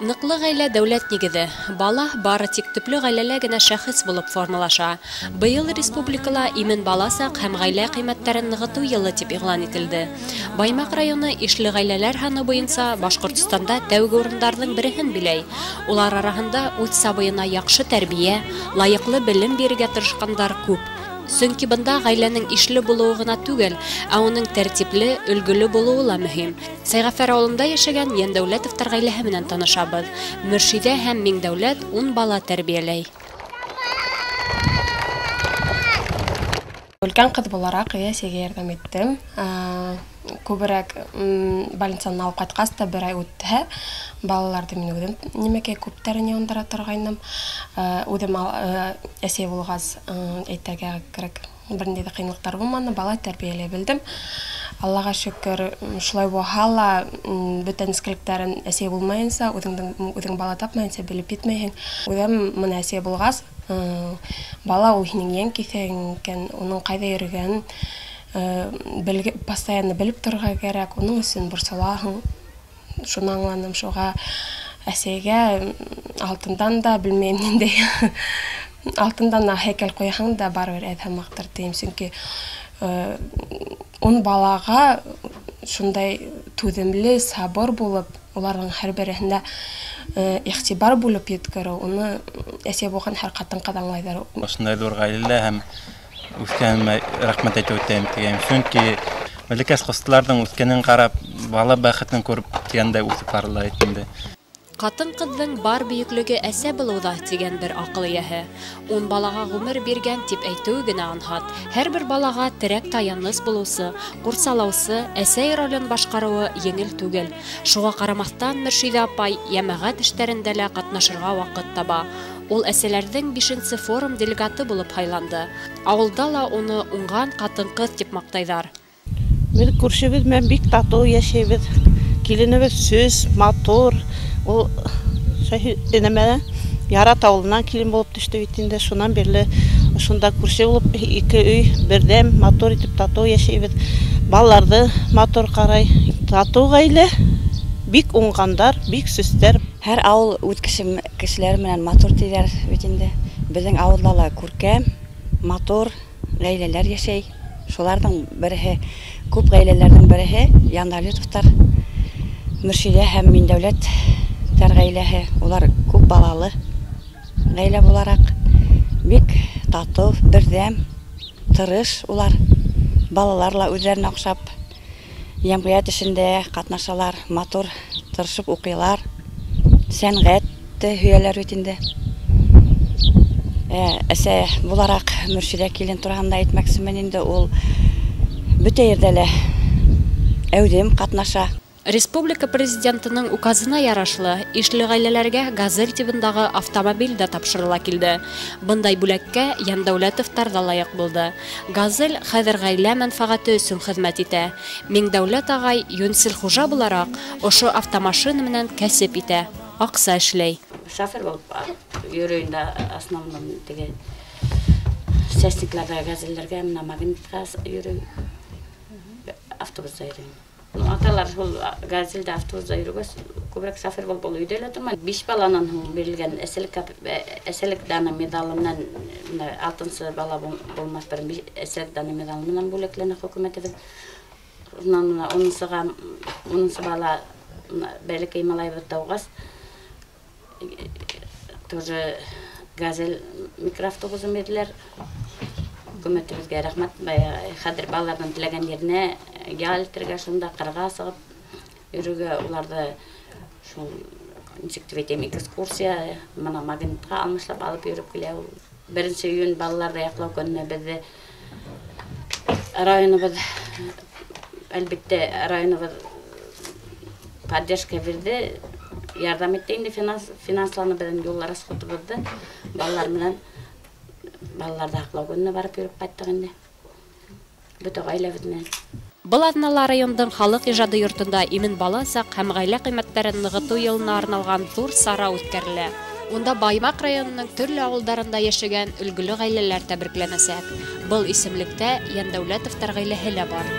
Ныклы ғаилә дәүләт нигеҙе. Бала бары тик төплө ғаиләлә генә шәхес булып формалаша. Быйыл республикала имен бала саҡ һәм ғаилә ҡиммәттәрен нығытыу йылы тип иғлан ителде. Баймаҡ районы ишле ғаиләләр һаны буйынса Башҡортостанда тәүге урындарҙың береһен биләй. Улар араһында үҙ сабыйына яҡшы тәрбиә, лайыҡлы белем бирергә тырышҡандар күп. Сөнки бында ғаиләнең ишле булыуы ғына түгел, ә уның тәртипле, өлгөлө булыуы ла мөһим. Сәйғәфәр ауылында йәшәгән Йәндәүләтовтар ғаиләһе менән танышабыҙ. Мөршиҙә һәм Миңдәүләт 10 бала тәрбиәләй. Өлкән ҡыҙ булараҡ әсәгә ярҙам иттем. Күберәк больницанан алып ҡайтҡас та бер ай үтһә, балаларҙы мин үҙем нимәкәй күптәрен яндыра торғайным. Үҙем әсәй булғас, әйтергә кәрәк, бер ниндәй ҙә ҡыйынлыҡтар булманы, бала тәрбиәләй белдем. Аллаға шөкөр, шулай булһа ла, бөтә нескәлектәрен әсәй булмайынса, үҙең бала тапмайынса белеп етмәйһең. Үҙем мына әсәй булғас, бала ул һинең йән киҫәгең икән, уның ҡайҙа йөрөгәнен постоянно белеп торға кәрәк, уның өсөн борсолаһың. Шуны аңланым, шуға әсәйгә алтындан да белмәйем ниндәй алтындан һәйкәл ҡуйһаң да барыбер әҙһәм маҡтар тейем. Сөнки 10 балаға шундай түҙемле, сабыр булып, уларҙың һәр береһендә иғтибар булып еткереү, уны әсәй булған һәр ҡатын-ҡыҙ аңлайҙар. Ошондай ҙур ғаиләлә һәм үҫкәнемә рәхмәт әйтеү үтәйем тигәйем. Сөнки бәләкәс ҡустыларҙың үҫкәнен ҡарап, бала бәхетен күреп тигәндәй үҫеп барыла инде. Ҡатын-ҡыҙҙың бар бөйөклөгө әсә булыуҙа тигән бер аҡыл эйәһе. 10 балаға ғүмер биргән тип әйтеү генә анһат. Һәр бер балаға терәк таяныс булыусы, ҡурсалаусы, әсәй ролен башҡарыуы еңел түгел. Шуға ҡарамаҫтан Мөршиҙә апай йәмәғәт эштәрендә лә ҡатнашырға ваҡыт таба. Ул әсәләрҙең 5-нсе форум делегаты булып һайланды. Ауылда ла уны уңған ҡатын-ҡыҙ тип маҡтайҙар. Беҙ күршебеҙ менән бик татыу йәшәйбеҙ. Киленебеҙ сөс, матур. Ул нәмәнән Ярат ауылынан килен булып төштө бит инде. Шунан бирле ошонда күрше булып 2 өй берҙәм матур итеп татыу йәшәйбеҙ. Балаларҙы матур ҡарай. Татыу ғаилә, бик уңғандар, бик сөстәр. Һәр ауыл үҙ кешеләре менән матур тиҙәр бит инде. Беҙҙең ауылда ла күркәм, матур ғаиләләр йәшәй. Шуларҙың береһе, күп ғаиләләрҙең береһе Йәндәүләтовтар, Мөршиҙә һәм Миңдәүләттәр ғаиләһе. Улар күп балалы ғаилә булараҡ. Бик татыу, берҙәм, тырыш улар. Балалар ла үҙҙәренә оҡшап йәмғиәт эшендә ҡатнашалар, матур тырышып уҡыйлар. Сәнғәтте һөйәләр бит инде. Әсә булараҡ Мөршиҙә килен тураһында әйтмәксемен инде, ул бөтә ерҙә лә әүҙем ҡатнаша. Республика президентының указына ярашлы ишле ғаиләләргә «Газель» тибындағы автомобиль да тапшырыла килде. Бындай бүләккә Йәндәүләтовтар да лайыҡ булды. «Газель» хәҙер ғаилә мәнфәғәте өсөн хеҙмәт итә. Миңдәүләт ағай йүнсел-хужа булараҡ ошо автомашина менән кәсеп итә, аҡса эшләй. Шофер булып йөрөйөндә основном теге сәсникләргә, газелләргә, менә магнитҡа йөрөй, автобуста йөрөй. Аталар шул газелдә автобуста йөрөгәс, күберәк шофер булып ул өйдә лә тормай. 5 баланан һуң бирелгән әсәлек даны медалы менән, 6-нсы бала булмаҫ бер әсәлек даны медалы менән бүләкләнә хөкүмәтебеҙ. Унан 10-нсы бала бәләкәй малайыбыҙ тыуғас, тоже газель микроавтобусын бирҙеләр. Хөкүмәтебеҙгә рәхмәт. Хәҙер балаларҙың теләгән еренә ялтырға, шунда ҡырға сығып йөрөгә, уларҙы шул нисек тип әйтәм, экскурсия, мына магнитҡа алмашлап алып йөрөп килә. 1-нсе июнь балаларҙы яҡлау көнөнә беҙҙе районыбыҙ, әлбиттә, районыбыҙ поддержка бирҙе, ярҙам итте инде, финансланы беҙҙең юл расходыбыҙҙы балалар менән. Балаларҙы һаҡлау көнөнә барып йөрөп ҡайттыҡ инде. Бөтә ғаиләбеҙ менән. Был аҙнала райондың халыҡ ижады йортонда имен бала саҡ һәм ғаилә ҡиммәттәрен нығытыу йылына арналған ҙур сара үткәрелә. Унда Баймак районының төрле авылдарында яшәгән өлгілі гаиләләр тәбрикләнәсәк. Был исемлектә Яндәүләтовтар гаиләһе лә бар.